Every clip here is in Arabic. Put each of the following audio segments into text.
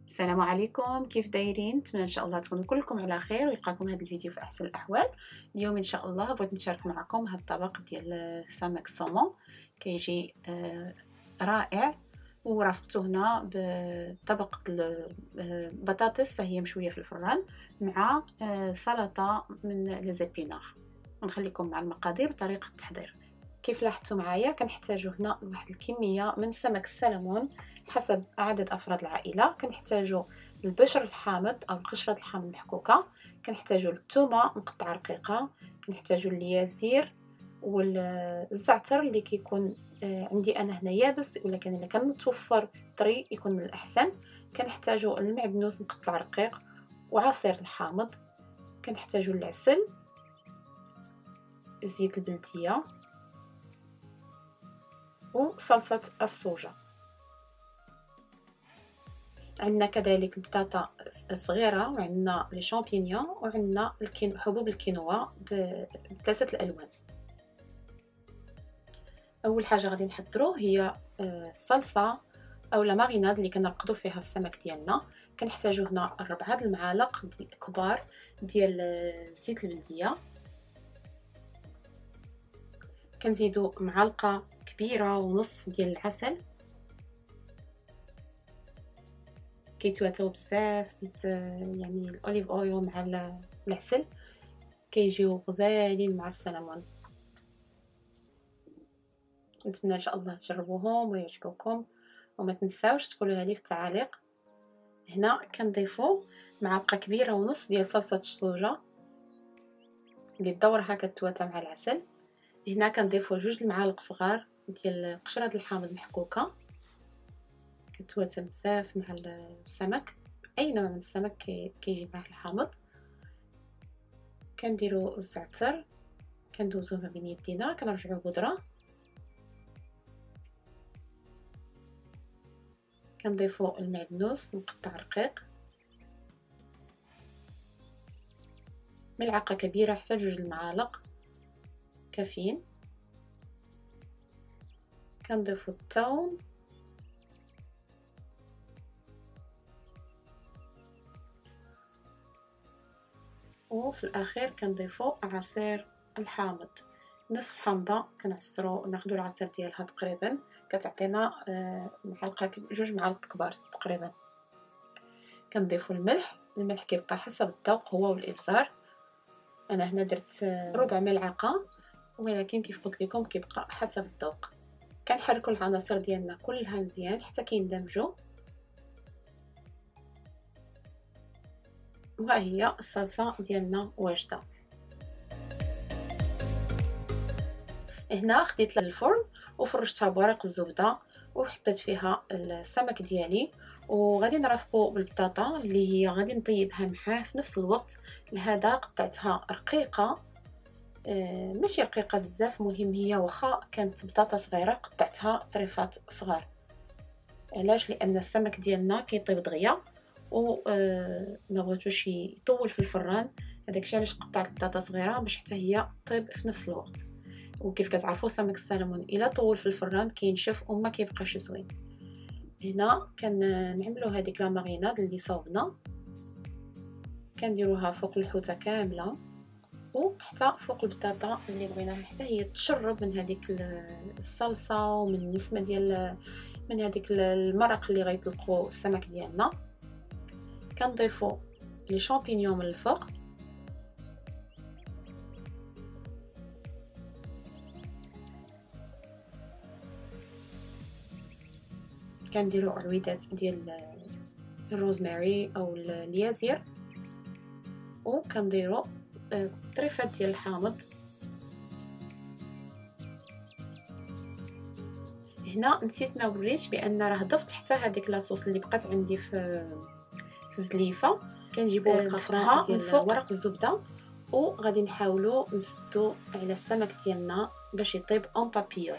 السلام عليكم، كيف دايرين؟ نتمنى ان شاء الله تكونوا كلكم على خير ويلقاكم هذا الفيديو في احسن الاحوال. اليوم ان شاء الله بغيت نشارك معكم هذا الطبق ديال سمك السومون. كيجي رائع، ورافقته هنا بطبق البطاطس هي مشويه في الفران مع سلطه من ليزابينار. ونخليكم مع المقادير وطريقه التحضير. كيف لاحظتوا معايا كنحتاجوا هنا واحد الكميه من سمك السلمون حسب عدد افراد العائله. كنحتاجوا البشر الحامض او القشره الحامض المحكوكه، كنحتاجوا الثومه مقطع رقيقه، كنحتاجوا اليازير والزعتر اللي كيكون عندي انا هنا يابس، ولكن الا كان متوفر طري يكون من الاحسن. كنحتاجوا المعدنوس مقطع رقيق وعصير الحامض، كنحتاجوا العسل، زيت البلديه وصلصه الصوجه. عندنا كذلك البطاطا صغيره، وعندنا لي شامبينيون، وعندنا حبوب الكينوا بثلاثه الالوان. اول حاجه غادي نحضروا هي الصلصه او لا ماريناد اللي كنرقدوا فيها السمك ديالنا. كنحتاجوا هنا 4 المعالق كبار ديال زيت البلديه، كنزيدوا معلقه كبيره ونصف ديال العسل، كيتواتاو بزاف زيت يعني الاوليف اويل مع العسل، كيجيو غزالين مع السلمون. نتمنى ان شاء الله تجربوهم ويعجبوكم، وما تنساوش تقولوها لي في التعاليق. هنا كنضيفوا معلقه كبيره ونص ديال صلصه الصوجه اللي بدورها كتواتى مع العسل. هنا كنضيفوا 2 المعالق صغار ديال قشره الحامض المحكوكه، كتواتى بزاف مع السمك. اي نوع من السمك كيجي معه الحامض. كنديروا الزعتر، كندوزوه ما بين يدينا، كنرجعوه بودره. كنضيفوا المعدنوس مقطع رقيق، ملعقه كبيره حتى 2 المعالق كافيين. كنضيفوا الثوم، وفي الاخير كنضيفوا عصير الحامض، نصف حامضه كنعصروا، ناخذوا العصير ديالها تقريبا كتعطينا معلقه 2 معالق كبار تقريبا. كنضيفوا الملح كيبقى حسب الذوق هو والابزار. انا هنا درت ربع ملعقه، ولكن كيف قلت لكم كيبقى حسب الذوق. كنحركوا العناصر ديالنا كلها مزيان حتى كيندمجوا. وها هي الصلصه ديالنا واجده. هنا خديت للفرن وفرشتها بورق الزبده وحطيت فيها السمك ديالي، وغادي نرافقو بالبطاطا اللي هي غادي نطيبها معاه في نفس الوقت. لهذا قطعتها رقيقه، ماشي رقيقه بزاف، مهم هي واخا كانت بطاطا صغيره قطعتها طريفات صغار. علاش؟ لان السمك ديالنا كيطيب دغيا و ما بغيتوش يطول في الفران. هذاكشي علاش قطعت البطاطا صغيره باش حتى هي طيب في نفس الوقت. وكيف كتعرفوا سمك السلمون الا طول في الفران كينشف وما كيبقاش زوين. هنا كنعملوا هذيك لا ماريناد اللي صاوبنا، كنديروها فوق الحوته كامله وحتى فوق البطاطا اللي بغيناها حتى هي تشرب من هذيك الصلصه ومن النسمه ديال من هذيك المرق اللي غيطلقوا السمك ديالنا. كنضيفوا لي شامبينيون من الفوق، كنديروا عويدات ديال الروزماري او اليازير، وكنديروا طريفات ديال الحامض. هنا نسيت ما وريتش بان راه ضفت حتى هذيك لاصوص اللي بقات عندي في الزليفه. كنجيبوا ورقه ديال ورق الزبده وغادي نحاولوا نسدوا على السمك ديالنا باش يطيب اون بابيوت.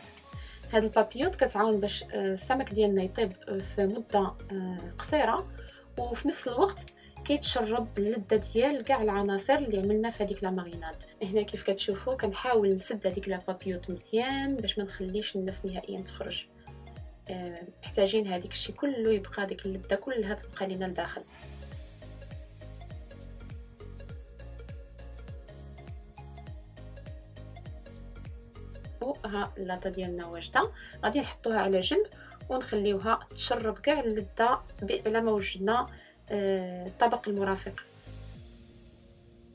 هاد البابيوت كتعاون باش السمك ديالنا يطيب في مده قصيره، وفي نفس الوقت كيتشرب اللذه ديال كاع العناصر اللي عملنا في هذيك لا ماريناد. هنا كيف كتشوفوا كنحاول نسد هذيك لا بابيوت مزيان باش ما نخليش النفس نهائيا تخرج. محتاجين هذيك الشيء كله يبقى، ديك اللذه كلها تبقى لينا لداخل. ها اللاطه ديالنا واجده، غادي نحطوها على جنب ونخليوها تشرب كاع اللذه على ما وجدنا الطبق المرافق.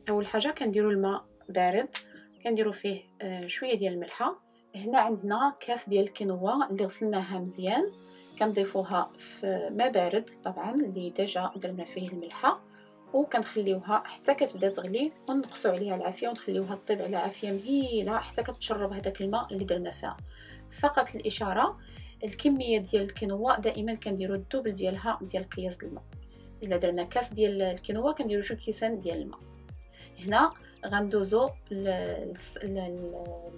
اول حاجه كنديروا الماء بارد، كنديروا فيه شويه ديال الملحه. هنا عندنا كاس ديال الكينوا اللي غسلناها مزيان، كنضيفوها في ماء بارد طبعا اللي ديجا درنا فيه الملحه، وكنخليوها حتى كتبدا تغلي ونقصوا عليها العافيه ونخليوها طيب على عافيه مهيله حتى كتشرب هذاك الماء اللي درنا فيها. فقط الاشاره، الكميه ديال الكينوا دائما كنديروا الدوبل ديالها ديال قياس الماء. الا درنا كاس ديال الكينوا كنديروا 2 كيسان ديال الماء. هنا غندوزو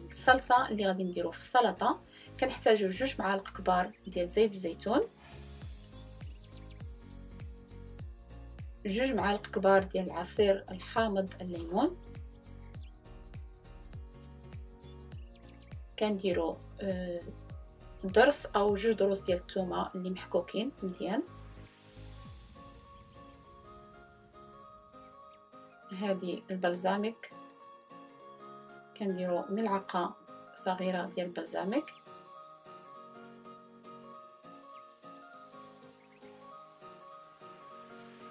الصلصه اللي غادي نديرو في السلطه. كنحتاجو 2 معالق كبار ديال زيت الزيتون، 2 معالق كبار ديال العصير الحامض الليمون، كنديرو ضرس او 2 ضروس ديال الثومه اللي محكوكين مزيان، هذه البلزاميك كنديرو ملعقه صغيره ديال البلزاميك،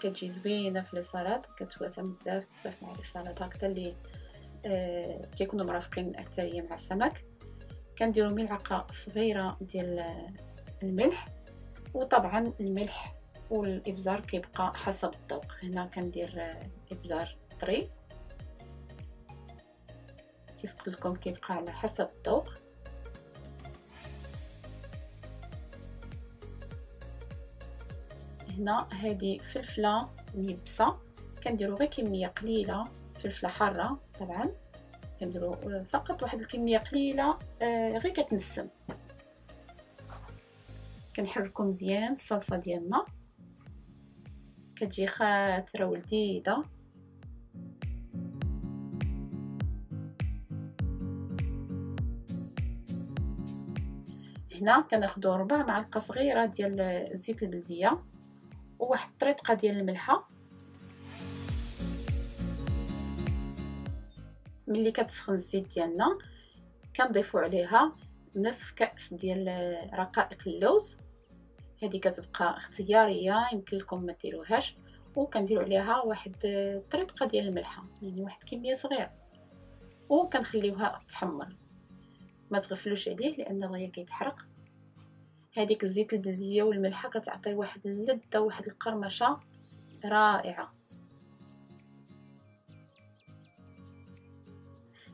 كتجي زوينه في لي سالاد، كتواتى بزاف مع لي سالاد هكذا اللي كيكونوا مرافقين اكثريه مع السمك. كنديروا ملعقه صغيره ديال الملح، وطبعا الملح والابزار كيبقى حسب الذوق. هنا كندير ابزار طري، كيف قلت لكم كيبقى على حسب الذوق. هنا هذه فلفله ميبسه، كنديروا غير كميه قليله، فلفله حاره طبعا كنديروا فقط واحد الكميه قليله غير كتنسم. كنحركوا مزيان الصلصه ديالنا، كتجي خاتره ولذيذه. هنا كناخذوا 4 معالق صغيره ديال الزيت البلديه وواحد الطريقه ديال الملحه. ملي كتسخن الزيت ديالنا كنضيفوا عليها نصف كأس ديال رقائق اللوز، هذه كتبقى اختياريه يمكن لكم ما ديروهاش، وكنديروا عليها واحد الطريقه ديال الملحه، يعني واحد كميه صغيره، وكنخليوها تحمر. ما تغفلوش عليه لان دغيا كيتحرق. هذيك الزيت البلديه والملحه كتعطي واحد اللذه وواحد القرمشه رائعه.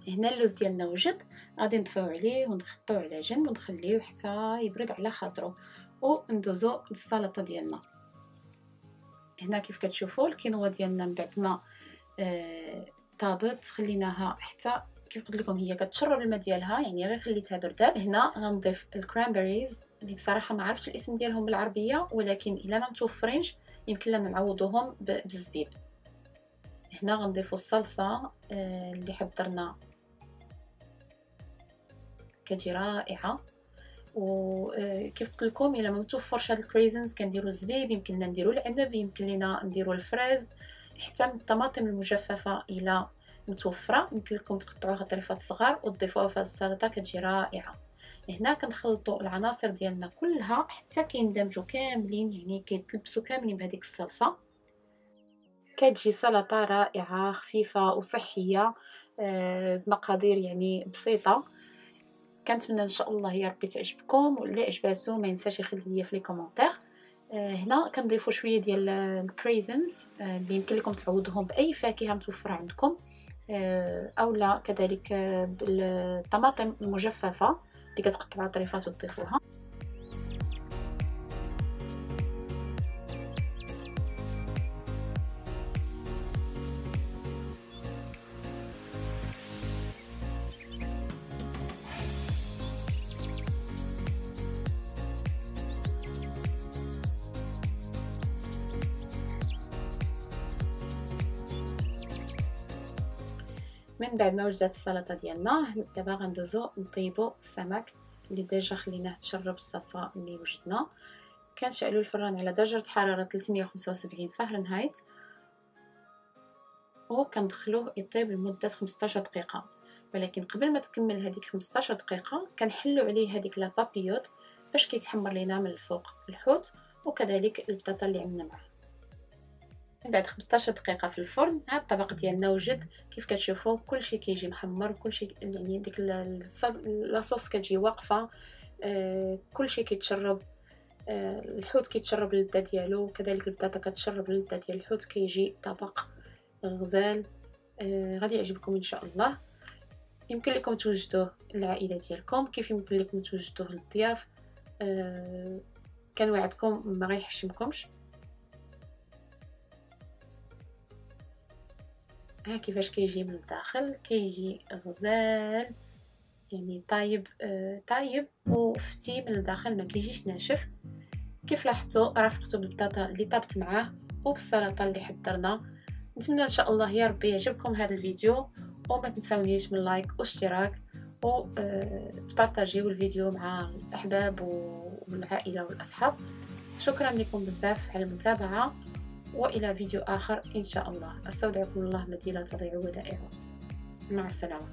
هنا اللوز ديالنا وجد، غادي نطفيو عليه ونحطوه على جنب ونخليه حتى يبرد على خاطرو، وندوزو للسلطه ديالنا. هنا كيف كتشوفوا الكينوا ديالنا من بعد ما طابت خليناها حتى كيف قلت لكم هي كتشرب الماء ديالها، يعني غير خليتها بردات. هنا غنضيف الكرانبيريز اللي بصراحه ما عرفتش الاسم ديالهم بالعربيه، ولكن الا ما متوفرينش يمكن لنا نعوضوهم بالزبيب. هنا غنضيفوا الصلصه اللي حضرنا، كتجي رائعه. وكيف قلت لكم الا ما متوفرش هاد الكريزنز كنديروا الزبيب، يمكن لنا نديروا العنب، يمكن لنا نديروا الفريز، حتى الطماطم المجففه الا متوفره يمكن لكم تقطعوها طريفات صغار وتضيفوها في السلطه، كتجي رائعه. هنا كنخلطوا العناصر ديالنا كلها حتى كيندمجوا كاملين، يعني كيتلبسوا كاملين بهذيك الصلصه. كتجي سلطه رائعه خفيفه وصحيه بمقادير يعني بسيطه. كنتمنى ان شاء الله يا ربي تعجبكم، واللي عجباتو ما ينساش يخلي لي في لي كومونتير. هنا كنضيفوا شويه ديال الكريزنز اللي يمكن لكم تعوضوهم باي فاكهه متوفره عندكم، اولا كذلك بالطماطم المجففه اللي كتقطعوها طريفات وتضيفوها. من بعد ما وجدت السلطه ديالنا دابا غندوزو نطيبو السمك. اللي ديجا خليناه تشرب الصلصه اللي وجدنا. كنشعلوا الفران على درجه حراره 375 فahrenheit وكندخلوه يطيب لمده 15 دقيقه. ولكن قبل ما تكمل هذيك 15 دقيقه كنحلوا عليه هذيك لا بابيوت باش كيتحمر لينا من الفوق الحوت وكذلك البطاطا اللي عملنا معاه. من بعد 15 دقيقه في الفرن هاد الطبق ديالنا وجد. كيف كتشوفوا كلشي كيجي محمر، كلشي يعني ديك لاصوص كتجي واقفه، كلشي كيتشرب، الحوت كيتشرب اللذه ديالو، كذلك البطاطا كتشرب اللذه ديال الحوت. كيجي طبق غزال، غادي يعجبكم ان شاء الله. يمكن لكم توجدوه للعائله ديالكم كيف يمكن لكم توجدوه للضياف. كنوعدكم ما غيحشمكمش. ها كيفاش كيجي من الداخل، كيجي غزال يعني طايب، طايب وفتي من الداخل، ما كيجيش ناشف. كيف لاحظتوا رافقته بالبطاطا اللي طابت معاه وبالسلطه اللي حضرنا. نتمنى ان شاء الله يا ربي يعجبكم هذا الفيديو، وما تنساونيش من لايك واشتراك تبارطاجيو الفيديو مع الاحباب والعائله والاصحاب. شكرا لكم بزاف على المتابعه، والى فيديو اخر ان شاء الله. استودعكم الله الذي لا تضيع ودائعه. مع السلامه.